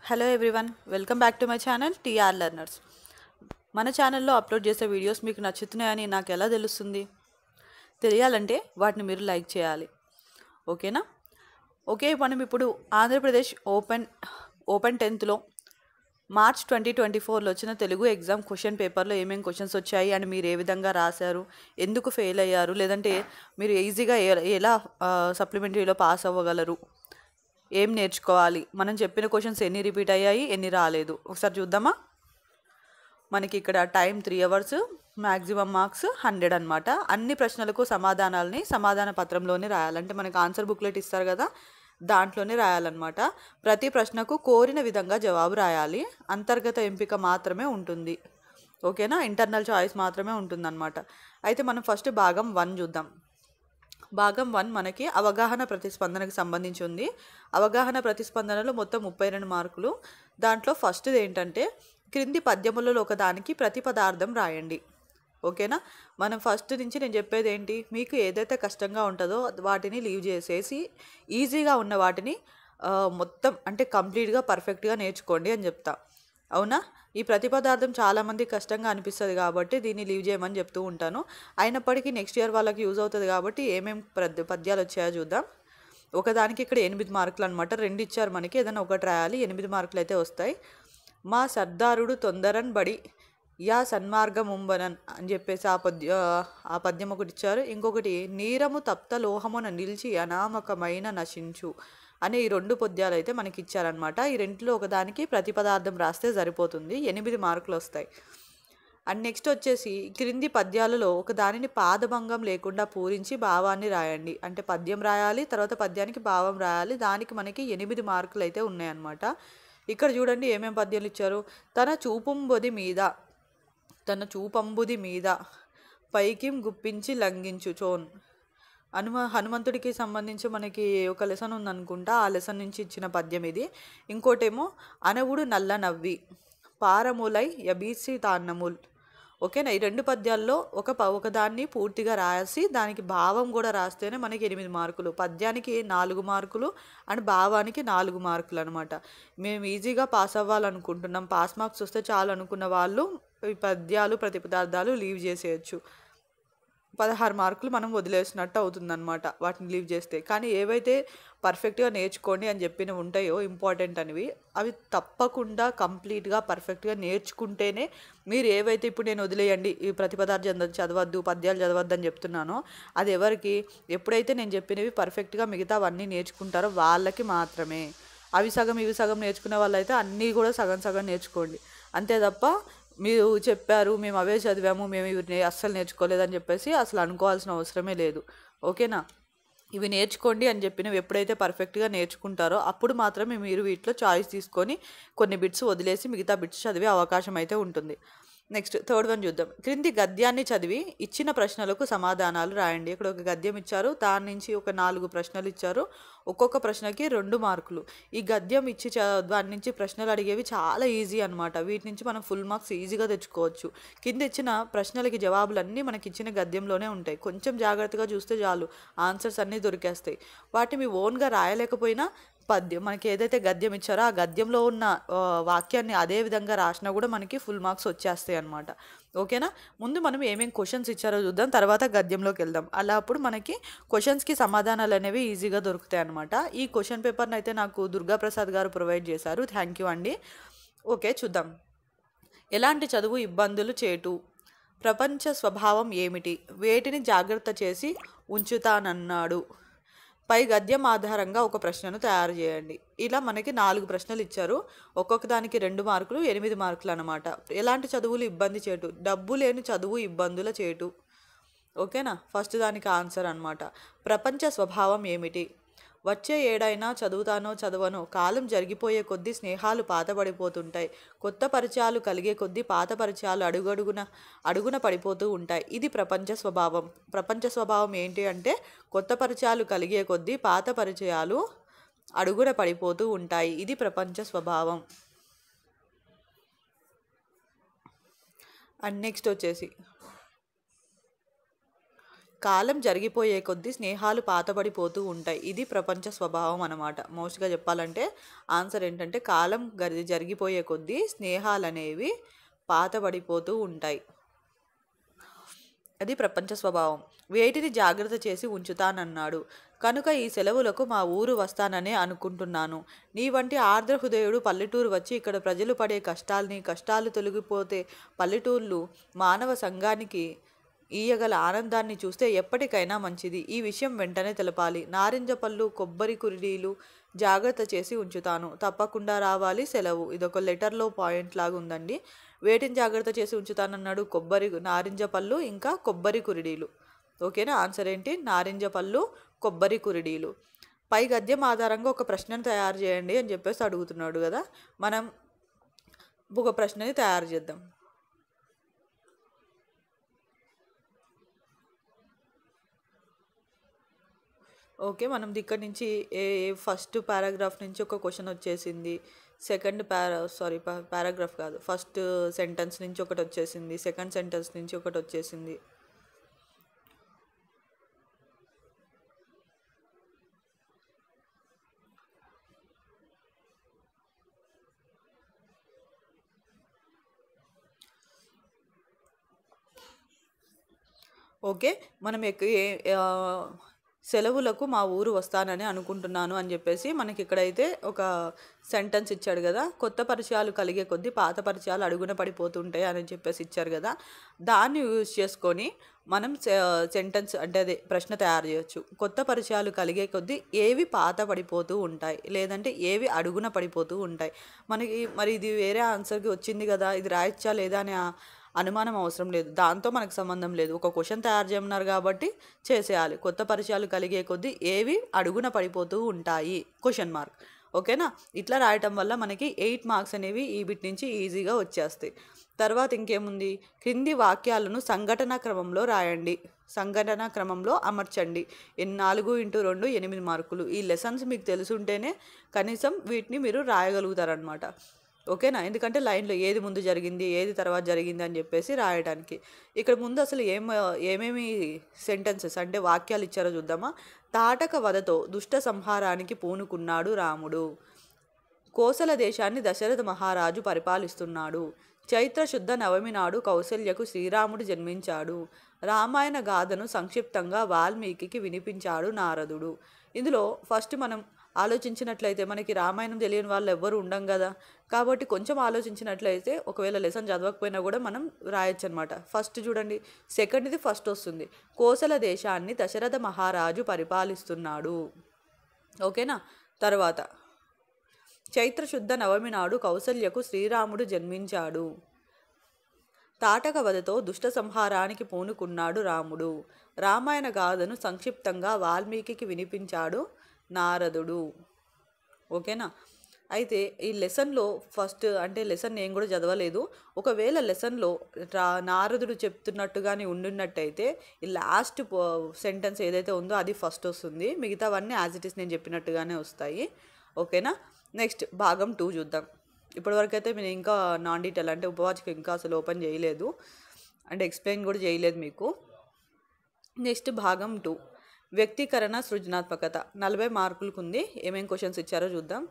Hello everyone, welcome back to my channel TR learners. మన ఛానల్లో upload చేసే videos మీకు నచ్చుతున్నాయని నాకు ఎలా తెలుస్తుంది? తెలియాలంటే వాటిని మీరు లైక్ చేయాలి. ఓకేనా? ఓకే, మనం ఇప్పుడు ఆంధ్రప్రదేశ్ ఓపెన్ 10th మార్చ్ 2024లో వచ్చిన తెలుగు ఎగ్జామ్ క్వశ్చన్ పేపర్లో ఏమేమి క్వశ్చన్స్ వచ్చాయి అని మీరు ఏ విధంగా రాశారు, ఎందుకు ఫెయిల్ అయ్యారు, లేదంటే మీరు ఈజీగా ఎలా సప్లిమెంటరీలో పాస్ అవ్వగలరు, ఏం నేర్చుకోవాలి, మనం చెప్పిన క్వశ్చన్స్ ఎన్ని రిపీట్ అయ్యాయి, ఎన్ని రాలేదు, ఒకసారి చూద్దామా? మనకి ఇక్కడ టైం 3 hours, మ్యాక్సిమం మార్క్స్ 100 అనమాట. అన్ని ప్రశ్నలకు సమాధానాలని సమాధాన పత్రంలోనే రాయాలంటే మనకి ఆన్సర్ బుక్లెట్ ఇస్తారు కదా, దాంట్లోనే రాయాలన్నమాట. ప్రతి ప్రశ్నకు కోరిన విధంగా జవాబు రాయాలి. అంతర్గత ఎంపిక మాత్రమే ఉంటుంది. ఓకేనా? ఇంటర్నల్ చాయిస్ మాత్రమే ఉంటుందన్నమాట. అయితే మనం ఫస్ట్ భాగం 1 చూద్దాం. భాగం 1 మనకి అవగాహన ప్రతిస్పందనకు సంబంధించి ఉంది. అవగాహన ప్రతిస్పందనలో మొత్తం 32 మార్కులు. దాంట్లో ఫస్ట్ది ఏంటంటే క్రింది పద్యములలో ఒకదానికి ప్రతిపదార్థం రాయండి. ఓకేనా? మనం ఫస్ట్ నుంచి నేను చెప్పేది ఏంటి, మీకు ఏదైతే కష్టంగా ఉంటుందో వాటిని లీవ్ చేసేసి ఈజీగా ఉన్న వాటిని మొత్తం అంటే కంప్లీట్గా పర్ఫెక్ట్గా నేర్చుకోండి అని చెప్తా. అవునా? ఈ ప్రతిపదార్థం చాలామంది కష్టంగా అనిపిస్తుంది కాబట్టి దీన్ని లీవ్ చేయమని చెప్తూ ఉంటాను. అయినప్పటికీ నెక్స్ట్ ఇయర్ వాళ్ళకి యూజ్ అవుతుంది కాబట్టి ఏమేమి పద్యాలు వచ్చాయో చూద్దాం. ఒకదానికి ఇక్కడ 8 మార్కులు అనమాట. 2 ఇచ్చారు మనకి, ఏదైనా ఒకటి రాయాలి. 8 మార్కులు అయితే వస్తాయి. మా సర్దారుడు తొందరన్ బడి యా సన్మార్గముంబనన్ అని చెప్పేసి ఆ పద్యం ఒకటి ఇచ్చారు. ఇంకొకటి నీరము తప్త లోహమున నిలిచి అనామకమైన నశించు అనే ఈ 2 పద్యాలు అయితే మనకి ఇచ్చారనమాట. ఈ రెంట్లో ఒకదానికి ప్రతిపదార్థం రాస్తే సరిపోతుంది. 8 మార్కులు వస్తాయి. అండ్ నెక్స్ట్ వచ్చేసి క్రింది పద్యాలలో ఒక దానిని పాదభంగం లేకుండా పూరించి భావాన్ని రాయండి. అంటే పద్యం రాయాలి, తర్వాత పద్యానికి భావం రాయాలి. దానికి మనకి 8 మార్కులు అయితే ఉన్నాయన్నమాట. ఇక్కడ చూడండి ఏమేం పద్యాలు ఇచ్చారు. తన చూపంబుది మీద పైకిం గుప్పించి లంఘించు చోన్. హనుమంతుడికి సంబంధించి మనకి ఒక లెసన్ ఉందనుకుంటా, ఆ లెసన్ నుంచి ఇచ్చిన పద్యం ఇది. ఇంకోటేమో అనవుడు నల్ల నవ్వి పారములై యబీసి తాన్నముల్. ఓకేనా? ఈ 2 పద్యాల్లో ఒకదాన్ని పూర్తిగా రాసి దానికి భావం కూడా రాస్తేనే మనకి 8 మార్కులు. పద్యానికి 4 మార్కులు అండ్ భావానికి 4 మార్కులు అనమాట. మేము ఈజీగా పాస్ అవ్వాలనుకుంటున్నాం, పాస్ మార్క్స్ వస్తే చాలు అనుకున్న వాళ్ళు ఈ పద్యాలు ప్రతిపదార్థాలు లీవ్ చేసేయచ్చు. 16 మార్కులు మనం వదిలేసినట్టు అవుతుందన్నమాట వాటిని లీవ్ చేస్తే. కానీ ఏవైతే పర్ఫెక్ట్గా నేర్చుకోండి అని చెప్పినవి ఉంటాయో ఇంపార్టెంట్ అనేవి, అవి తప్పకుండా కంప్లీట్గా పర్ఫెక్ట్గా నేర్చుకుంటేనే మీరు ఏవైతే ఇప్పుడు నేను వదిలేయండి ఈ ప్రతిపదార్థం చదవద్దు, పద్యాలు చదవద్దు అని చెప్తున్నానో అది ఎవరికి, ఎప్పుడైతే నేను చెప్పినవి పర్ఫెక్ట్గా మిగతావన్నీ నేర్చుకుంటారో వాళ్ళకి మాత్రమే. అవి సగం ఇవి సగం నేర్చుకునే వాళ్ళైతే అన్నీ కూడా సగం సగం నేర్చుకోండి. అంతే తప్ప మీరు చెప్పారు మేము అవే చదివాము మేము ఇవి అస్సలు నేర్చుకోలేదని చెప్పేసి అసలు అనుకోవాల్సిన అవసరమే లేదు. ఓకేనా? ఇవి నేర్చుకోండి అని చెప్పినవి ఎప్పుడైతే పర్ఫెక్ట్గా నేర్చుకుంటారో అప్పుడు మాత్రమే మీరు వీటిలో చాయిస్ తీసుకొని కొన్ని బిట్స్ వదిలేసి మిగతా బిట్స్ చదివే అవకాశం అయితే ఉంటుంది. నెక్స్ట్ థర్డ్ వన్ చూద్దాం. క్రింది గద్యాన్ని చదివి ఇచ్చిన ప్రశ్నలకు సమాధానాలు రాయండి. ఇక్కడ ఒక గద్యం ఇచ్చారు, దాని నుంచి ఒక 4 ప్రశ్నలు ఇచ్చారు. ఒక్కొక్క ప్రశ్నకి 2 మార్కులు. ఈ గద్యం ఇచ్చి దాని నుంచి ప్రశ్నలు అడిగేవి చాలా ఈజీ అనమాట. వీటి నుంచి మనం ఫుల్ మార్క్స్ ఈజీగా తెచ్చుకోవచ్చు. కింద ఇచ్చిన ప్రశ్నలకి జవాబులన్నీ మనకి ఇచ్చిన గద్యంలోనే ఉంటాయి. కొంచెం జాగ్రత్తగా చూస్తే చాలు, ఆన్సర్స్ అన్నీ దొరికేస్తాయి. వాటిని మీ ఓన్గా రాయలేకపోయినా పద్యం మనకి ఏదైతే గద్యం ఇచ్చారో ఆ గద్యంలో ఉన్న వాక్యాన్ని అదే విధంగా రాసినా కూడా మనకి ఫుల్ మార్క్స్ వచ్చేస్తాయి అనమాట. ఓకేనా? ముందు మనం ఏమేమి క్వశ్చన్స్ ఇచ్చారో చూద్దాం, తర్వాత గద్యంలోకి వెళ్దాం. అలా అప్పుడు మనకి క్వశ్చన్స్కి సమాధానాలు అనేవి ఈజీగా దొరుకుతాయి అనమాట. ఈ క్వశ్చన్ పేపర్ని అయితే నాకు దుర్గాప్రసాద్ గారు ప్రొవైడ్ చేశారు. థ్యాంక్ యూ అండి. ఓకే, చూద్దాం. ఎలాంటి చదువు ఇబ్బందులు చేటు? ప్రపంచ స్వభావం ఏమిటి? వేటిని జాగ్రత్త చేసి ఉంచుతానన్నాడు? పై గద్యం ఆధారంగా ఒక ప్రశ్నను తయారు చేయండి. ఇలా మనకి 4 ప్రశ్నలు ఇచ్చారు. ఒక్కొక్క దానికి 2 మార్కులు, 8 మార్కులు అనమాట. ఎలాంటి చదువులు ఇబ్బంది చేటు? డబ్బు లేని చదువు ఇబ్బందుల చేటు. ఓకేనా? ఫస్ట్ దానికి ఆన్సర్ అనమాట. ప్రపంచ స్వభావం ఏమిటి? వచ్చే ఏడైనా చదువుతానో చదవనో, కాలం జరిగిపోయే కొద్దీ స్నేహాలు పాతబడిపోతుంటాయి, కొత్త పరిచయాలు కలిగే కొద్దీ పాత పరిచయాలు అడుగున పడిపోతూ ఉంటాయి. ఇది ప్రపంచ స్వభావం. ప్రపంచ స్వభావం ఏంటి అంటే కొత్త పరిచయాలు కలిగే కొద్దీ పాత పరిచయాలు అడుగున పడిపోతూ ఉంటాయి. ఇది ప్రపంచ స్వభావం. అండ్ నెక్స్ట్ వచ్చేసి కాలం జరిగిపోయే కొద్దీ స్నేహాలు పాతబడిపోతూ ఉంటాయి. ఇది ప్రపంచ స్వభావం అన్నమాట. మోస్ట్‌గా చెప్పాలంటే ఆన్సర్ ఏంటంటే కాలం జరిగిపోయే కొద్దీ స్నేహాలనేవి పాతబడిపోతూ ఉంటాయి. అది ప్రపంచ స్వభావం. వేటిని జాగ్రత్త చేసి ఉంచుతానన్నాడు. కనుక ఈ సెలవులకు మా ఊరు వస్తాననే అనుకుంటున్నాను. నీ వంటి ఆర్ద్ర హృదయుడు పల్లెటూరు వచ్చి ఇక్కడ ప్రజలు పడే కష్టాలు తొలగిపోతే పల్లెటూర్లు మానవ సంఘానికి ఈయగల ఆనందాన్ని చూస్తే ఎప్పటికైనా మంచిది. ఈ విషయం వెంటనే తెలపాలి. నారింజ పళ్ళు, కొబ్బరి కురిడీలు జాగ్రత్త చేసి ఉంచుతాను. తప్పకుండా రావాలి సెలవు. ఇదొక లెటర్లో పాయింట్ లాగా ఉందండి. వేటిని జాగ్రత్త చేసి ఉంచుతానన్నాడు? నారింజ పళ్ళు ఇంకా కొబ్బరి కురిడీలు. ఓకేనా? ఆన్సర్ ఏంటి? నారింజ పళ్ళు, కొబ్బరి కురిడీలు. పై గద్యం ఆధారంగా ఒక ప్రశ్నను తయారు చేయండి అని చెప్పేసి అడుగుతున్నాడు కదా. మనం ఒక ప్రశ్నని తయారు చేద్దాం. ఓకే, మనం ఇక్కడి నుంచి ఫస్ట్ పారాగ్రాఫ్ నుంచి ఒక క్వశ్చన్ వచ్చేసింది. సెకండ్ పారాగ్రాఫ్ కాదు, ఫస్ట్ సెంటెన్స్ నుంచి ఒకటి వచ్చేసింది. సెకండ్ సెంటెన్స్ నుంచి ఒకటి వచ్చేసింది. ఓకే, మనం సెలవులకు మా ఊరు వస్తానని అనుకుంటున్నాను అని చెప్పేసి మనకి ఇక్కడైతే ఒక సెంటెన్స్ ఇచ్చాడు కదా. కొత్త పరిచయాలు కలిగే కొద్దీ పాత పరిచయాలు అడుగున పడిపోతుంటాయి అని చెప్పేసి ఇచ్చారు కదా. దాన్ని యూజ్ చేసుకొని మనం సెంటెన్స్ అంటే అదే ప్రశ్న తయారు చేయొచ్చు. కొత్త పరిచయాలు కలిగే కొద్దీ ఏవి పాత పడిపోతూ ఉంటాయి, లేదంటే ఏవి అడుగున పడిపోతూ ఉంటాయి. మనకి మరి ఇది వేరే ఆన్సర్కి వచ్చింది కదా, ఇది రాయొచ్చా లేదా అనే అనుమానం అవసరం లేదు. దాంతో మనకు సంబంధం లేదు. ఒక క్వశ్చన్ తయారు చేయమన్నారు కాబట్టి చేసేయాలి. కొత్త పరిచయాలు కలిగే కొద్దీ ఏవి అడుగున పడిపోతూ ఉంటాయి క్వశ్చన్ మార్క్. ఓకేనా? ఇట్లా రాయటం వల్ల మనకి 8 మార్క్స్ అనేవి ఈ బిట్ నుంచి ఈజీగా వచ్చేస్తాయి. తర్వాత ఇంకేముంది? క్రింది వాక్యాలను సంఘటన క్రమంలో రాయండి. సంఘటన క్రమంలో అమర్చండి. 4x2 8 మార్కులు. ఈ లెసన్స్ మీకు తెలుసుంటేనే కనీసం వీటిని మీరు రాయగలుగుతారనమాట. ఓకేనా? ఎందుకంటే లైన్లో ఏది ముందు జరిగింది, ఏది తర్వాత జరిగింది అని చెప్పేసి రాయడానికి. ఇక్కడ ముందు అసలు ఏమేమి సెంటెన్సెస్ అంటే వాక్యాలు ఇచ్చారో చూద్దామా. తాటక వధతో దుష్ట సంహారానికి పూనుకున్నాడు రాముడు. కోసల దేశాన్ని దశరథ మహారాజు పరిపాలిస్తున్నాడు. చైత్ర శుద్ధ నవమి నాడు కౌసల్యకు శ్రీరాముడు జన్మించాడు. రామాయణ గాథను సంక్షిప్తంగా వాల్మీకి వినిపించాడు నారదుడు. ఇందులో ఫస్ట్ మనం ఆలోచించినట్లయితే మనకి రామాయణం తెలియని వాళ్ళు ఎవ్వరు ఉండం కదా. కాబట్టి కొంచెం ఆలోచించినట్లయితే ఒకవేళ లెసన్ చదవకపోయినా కూడా మనం రాయొచ్చు అనమాట. ఫస్ట్ చూడండి, సెకండ్ది ఫస్ట్ వస్తుంది. కోసల దేశాన్ని దశరథ మహారాజు పరిపాలిస్తున్నాడు. ఓకేనా? తర్వాత చైత్ర శుద్ధ నవమి నాడు కౌసల్యకు శ్రీరాముడు జన్మించాడు. తాటక వధతో దుష్ట సంహారానికి పూనుకున్నాడు రాముడు. రామాయణ గాథను సంక్షిప్తంగా వాల్మీకి వినిపించాడు నారదుడు. ఓకేనా? అయితే ఈ లెసన్లో ఫస్ట్ అంటే లెసన్ నేను కూడా చదవలేదు. ఒకవేళ లెసన్లో నారదుడు చెప్తున్నట్టుగానే ఉండున్నట్టయితే ఈ లాస్ట్ సెంటెన్స్ ఏదైతే ఉందో అది ఫస్ట్ వస్తుంది. మిగతావన్నీ యాజ్ ఇట్ ఈస్ నేను చెప్పినట్టుగానే వస్తాయి. ఓకేనా? నెక్స్ట్ భాగం 2 చూద్దాం. ఇప్పటివరకు అయితే నేను ఇంకా నాన్ డీటెయిల్ అంటే ఉపవాచకం ఇంకా అసలు ఓపెన్ చేయలేదు, అంటే ఎక్స్ప్లెయిన్ కూడా చేయలేదు మీకు. నెక్స్ట్ భాగం 2 వ్యక్తీకరణ సృజనాత్మకత 40 మార్కులకు ఉంది. ఏమేం క్వశ్చన్స్ ఇచ్చారో చూద్దాం.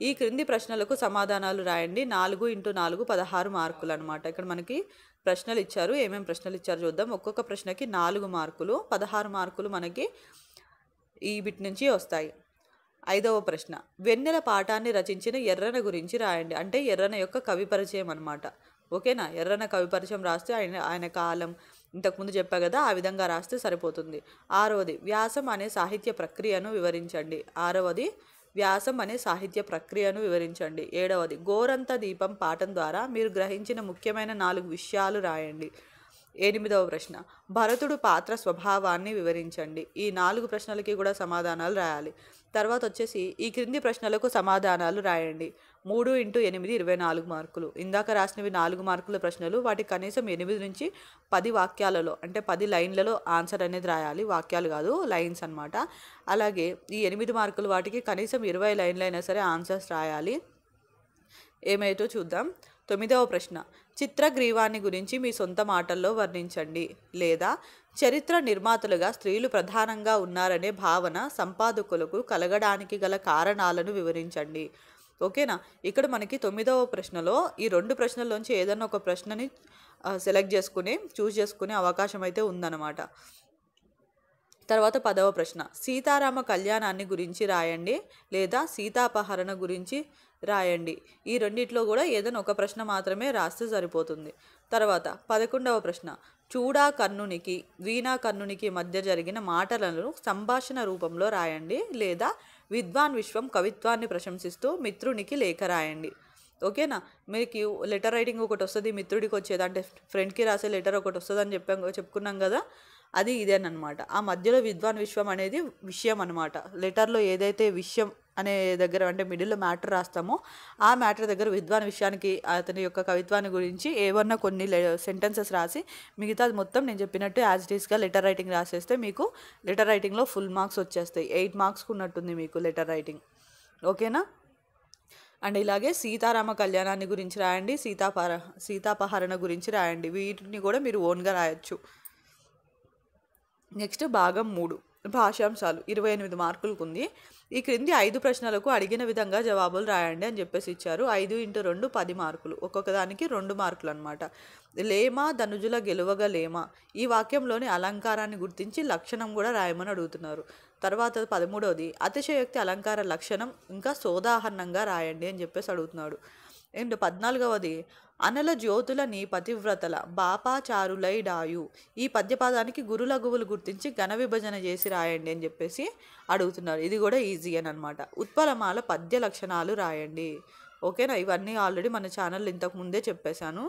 ఈ క్రింది ప్రశ్నలకు సమాధానాలు రాయండి. 4x4 16 మార్కులు అనమాట. ఇక్కడ మనకి ప్రశ్నలు ఇచ్చారు. ఏమేం ప్రశ్నలు ఇచ్చారో చూద్దాం. ఒక్కొక్క ప్రశ్నకి 4 మార్కులు, 16 మార్కులు మనకి ఈ బిట్ నుంచి వస్తాయి. 5వ ప్రశ్న, వెన్నెల పాఠాన్ని రచించిన ఎర్రన గురించి రాయండి. అంటే ఎర్రన యొక్క కవి పరిచయం అనమాట. ఓకేనా? ఎర్రన కవి పరిచయం రాస్తే ఆయన కాలం ఇంతకుముందు చెప్పా కదా, ఆ విధంగా రాస్తే సరిపోతుంది. 6వది వ్యాసం అనే సాహిత్య ప్రక్రియను వివరించండి. 6వది వ్యాసం అనే సాహిత్య ప్రక్రియను వివరించండి. 7వది గోరంత దీపం పాఠం ద్వారా మీరు గ్రహించిన ముఖ్యమైన 4 విషయాలు రాయండి. 8వ ప్రశ్న, భరతుడు పాత్ర స్వభావాన్ని వివరించండి. ఈ 4 ప్రశ్నలకి కూడా సమాధానాలు రాయాలి. తర్వాత వచ్చేసి ఈ క్రింది ప్రశ్నలకు సమాధానాలు రాయండి. 3x8 24 మార్కులు. ఇందాక రాసినవి 4 మార్కుల ప్రశ్నలు. వాటి కనీసం 8 నుంచి 10 వాక్యాలలో అంటే 10 లైన్లలో ఆన్సర్ అనేది రాయాలి. వాక్యాలు కాదు, లైన్స్ అనమాట. అలాగే ఈ 8 మార్కులు వాటికి కనీసం 20 లైన్లు అయినా సరే ఆన్సర్స్ రాయాలి. ఏమైతే చూద్దాం. 9వ ప్రశ్న, చిత్రగ్రీవాన్ని గురించి మీ సొంత మాటల్లో వర్ణించండి. లేదా చరిత్ర నిర్మాతలుగా స్త్రీలు ప్రధానంగా ఉన్నారనే భావన సంపాదకులకు కలగడానికి గల కారణాలను వివరించండి. ఓకేనా. ఇక్కడ మనకి 9వ ప్రశ్నలో ఈ 2 ప్రశ్నల్లోంచి ఏదన్నా ఒక ప్రశ్నని సెలెక్ట్ చేసుకుని చూస్ చేసుకునే అవకాశం అయితే ఉందన్నమాట. తర్వాత 10వ ప్రశ్న, సీతారామ కళ్యాణాన్ని గురించి రాయండి లేదా సీతాపహరణ గురించి రాయండి. ఈ రెండిట్లో కూడా ఏదైనా ఒక ప్రశ్న మాత్రమే రాస్తే సరిపోతుంది. తర్వాత 11వ ప్రశ్న, చూడా కర్ణునికి వీణా కర్ణునికి మధ్య జరిగిన మాటలను సంభాషణ రూపంలో రాయండి లేదా విద్వాన్ విశ్వం కవిత్వాన్ని ప్రశంసిస్తూ మిత్రునికి లేఖ రాయండి. ఓకేనా. మీకు లెటర్ రైటింగ్ ఒకటి వస్తుంది, మిత్రుడికి వచ్చేది అంటే ఫ్రెండ్కి రాసే లెటర్ ఒకటి వస్తుంది అని చెప్పుకున్నాం కదా, అది ఇదేనమాట. ఆ మధ్యలో విద్వాన్ విశ్వం అనేది విషయం అనమాట. లెటర్లో ఏదైతే విషయం అనే దగ్గర అంటే మిడిల్లో మ్యాటర్ రాస్తామో ఆ మ్యాటర్ దగ్గర విద్వాన్ విషయానికి అతని యొక్క కవిత్వాన్ని గురించి ఏమన్నా కొన్ని సెంటెన్సెస్ రాసి మిగతాది మొత్తం నేను చెప్పినట్టు యాజ్ ఇట్ ఈస్గా లెటర్ రైటింగ్ రాసేస్తే మీకు లెటర్ రైటింగ్లో ఫుల్ మార్క్స్ వచ్చేస్తాయి. 8 మార్క్స్కి ఉన్నట్టుంది మీకు లెటర్ రైటింగ్. ఓకేనా. అండ్ ఇలాగే సీతారామ కళ్యాణాన్ని గురించి రాయండి, సీతాపహరణ గురించి రాయండి. వీటిని కూడా మీరు ఓన్గా రాయొచ్చు. నెక్స్ట్ భాగం 3, భాషాంశాలు. 28 మార్కులకు ఉంది. ఈ క్రింది 5 ప్రశ్నలకు అడిగిన విధంగా జవాబులు రాయండి అని చెప్పేసి ఇచ్చారు. 5 × 2 10 మార్కులు, ఒక్కొక్క దానికి 2 మార్కులు అనమాట. లేమా ధనుజుల గెలువగ లేమా, ఈ వాక్యంలోని అలంకారాన్ని గుర్తించి లక్షణం కూడా రాయమని అడుగుతున్నారు. తర్వాత 13వది, అతిశయోక్తి అలంకార లక్షణం ఇంకా సోదాహరణంగా రాయండి అని చెప్పేసి అడుగుతున్నాడు. అండ్ 14వది, అనల జ్యోతుల నీ పతివ్రతల బాపాచారులై డాయు, ఈ పద్యపాదానికి గురులఘువులు గుర్తించి ఘన విభజన చేసి రాయండి అని చెప్పేసి అడుగుతున్నారు. ఇది కూడా ఈజీ అని అనమాట. ఉత్పలమాల పద్య లక్షణాలు రాయండి. ఓకేనా. ఇవన్నీ ఆల్రెడీ మన ఛానల్ ఇంతకు ముందే చెప్పేశాను.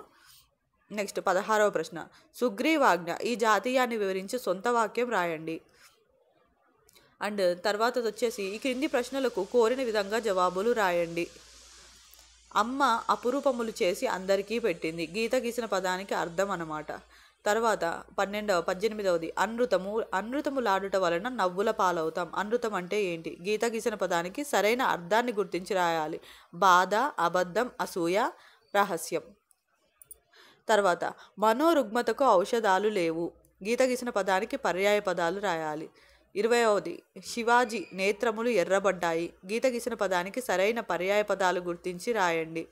నెక్స్ట్ 16వ ప్రశ్న, సుగ్రీవాజ్ఞ ఈ జాతీయాన్ని వివరించి సొంత వాక్యం రాయండి. అండ్ తర్వాత వచ్చేసి ఈ క్రింది ప్రశ్నలకు కోరిన విధంగా జవాబులు రాయండి. అమ్మ అపురూపములు చేసి అందరికీ పెట్టింది, గీత గీసిన పదానికి అర్థం అన్నమాట. తర్వాత 18వది, అనృతములాడుట వలన నవ్వుల పాలవుతాం. అనృతం అంటే ఏంటి? గీత గీసిన పదానికి సరైన అర్థాన్ని గుర్తించి రాయాలి. బాధ, అబద్ధం, అసూయ, రహస్యం. తర్వాత మనోరుగ్మతకు ఔషధాలు లేవు, గీత గీసిన పదానికి పర్యాయ పదాలు రాయాలి. 20వది, శివాజీ నేత్రములు ఎర్రబడ్డాయి, గీత గీసిన పదానికి సరైన పర్యాయ పదాలు గుర్తించి రాయండి.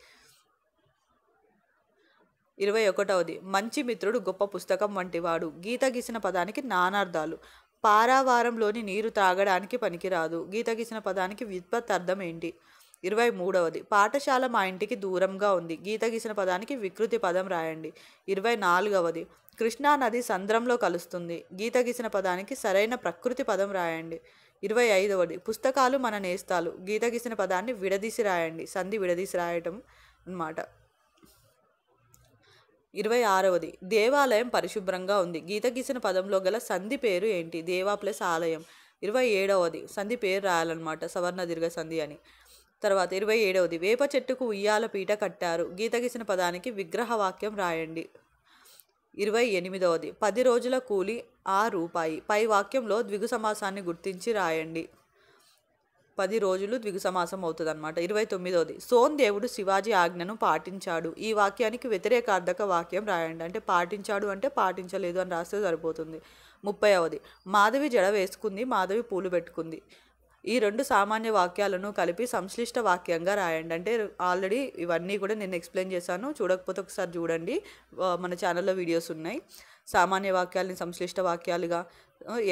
21వది, మంచి మిత్రుడు గొప్ప పుస్తకం వంటివాడు, గీత గీసిన పదానికి నానార్థాలు. పారావారంలోని నీరు తాగడానికి పనికిరాదు, గీత గీసిన పదానికి వ్యుత్పత్తి అర్థం ఏంటి? 23వది, పాఠశాల మా ఇంటికి దూరంగా ఉంది, గీత గీసిన పదానికి వికృతి పదం రాయండి. 24వది, కృష్ణానది సంద్రంలో కలుస్తుంది, గీత గీసిన పదానికి సరైన ప్రకృతి పదం రాయండి. 25వది, పుస్తకాలు మన నేస్తాలు, గీత గీసిన పదాన్ని విడదీసి రాయండి. సంధి విడదీసి రాయటం అన్నమాట. 26వది, దేవాలయం పరిశుభ్రంగా ఉంది, గీత గీసిన పదంలో గల సంధి పేరు ఏంటి? దేవా ప్లస్ ఆలయం. 27వది, సంధి పేరు రాయాలన్నమాట, సవర్ణ దీర్ఘ సంధి అని. తర్వాత 27వది, వేప చెట్టుకు ఉయ్యాల పీట కట్టారు, గీత గీసిన పదానికి విగ్రహ వాక్యం రాయండి. 28వది, 10 రోజుల కూలి ₹6, పై వాక్యంలో ద్విగు సమాసాన్ని గుర్తించి రాయండి. 10 రోజులు ద్విగు సమాసం అవుతుంది అనమాట. 29వది, సోందేవుడు శివాజీ ఆజ్ఞను పాటించాడు, ఈ వాక్యానికి వ్యతిరేకార్థక వాక్యం రాయండి. అంటే పాటించాడు అంటే పాటించలేదు అని రాస్తే సరిపోతుంది. 30వది, మాధవి జడ వేసుకుంది, మాధవి పూలు పెట్టుకుంది, ఈ 2 సామాన్య వాక్యాలను కలిపి సంశ్లిష్ట వాక్యంగా రాయండి. అంటే ఆల్రెడీ ఇవన్నీ కూడా నేను ఎక్స్ప్లెయిన్ చేశాను, చూడకపోతే ఒకసారి చూడండి, మన ఛానల్లో వీడియోస్ ఉన్నాయి సామాన్య వాక్యాలని సంశ్లిష్ట వాక్యాలుగా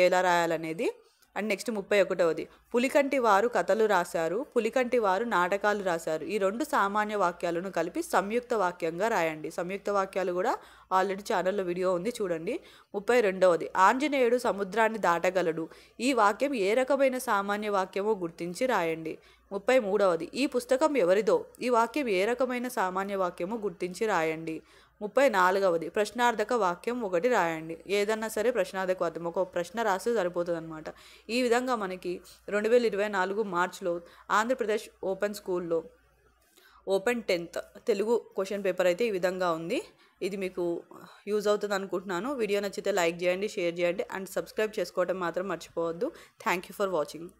ఎలా రాయాలనేది. అండ్ నెక్స్ట్ 31వది, పులికంటి వారు కథలు రాశారు, పులికంటి వారు నాటకాలు రాశారు, ఈ 2 సామాన్య వాక్యాలను కలిపి సంయుక్త వాక్యంగా రాయండి. సంయుక్త వాక్యాలు కూడా ఆల్రెడీ ఛానల్లో వీడియో ఉంది, చూడండి. 32వది, ఆంజనేయుడు సముద్రాన్ని దాటగలడు, ఈ వాక్యం ఏ రకమైన సామాన్య వాక్యమో గుర్తించి రాయండి. 33వది, ఈ పుస్తకం ఎవరిదో, ఈ వాక్యం ఏ రకమైన సామాన్య వాక్యమో గుర్తించి రాయండి. 34వది, ప్రశ్నార్థక వాక్యం ఒకటి రాయండి. ఏదన్నా సరే ప్రశ్నార్థక వాక్యం, ఒక ప్రశ్న రాస్తే సరిపోతుంది అనమాట. ఈ విధంగా మనకి 2024 మార్చ్లో ఆంధ్రప్రదేశ్ ఓపెన్ స్కూల్లో open 10th Telugu question paper అయితే ఈ విధంగా ఉంది. ఇది మీకు యూజ్ అవుతుంది అనుకుంటున్నాను. వీడియో నచ్చితే లైక్ చేయండి, షేర్ చేయండి అండ్ సబ్స్క్రైబ్ చేసుకోవడం మాత్రం మర్చిపోవద్దు. Thank you for watching.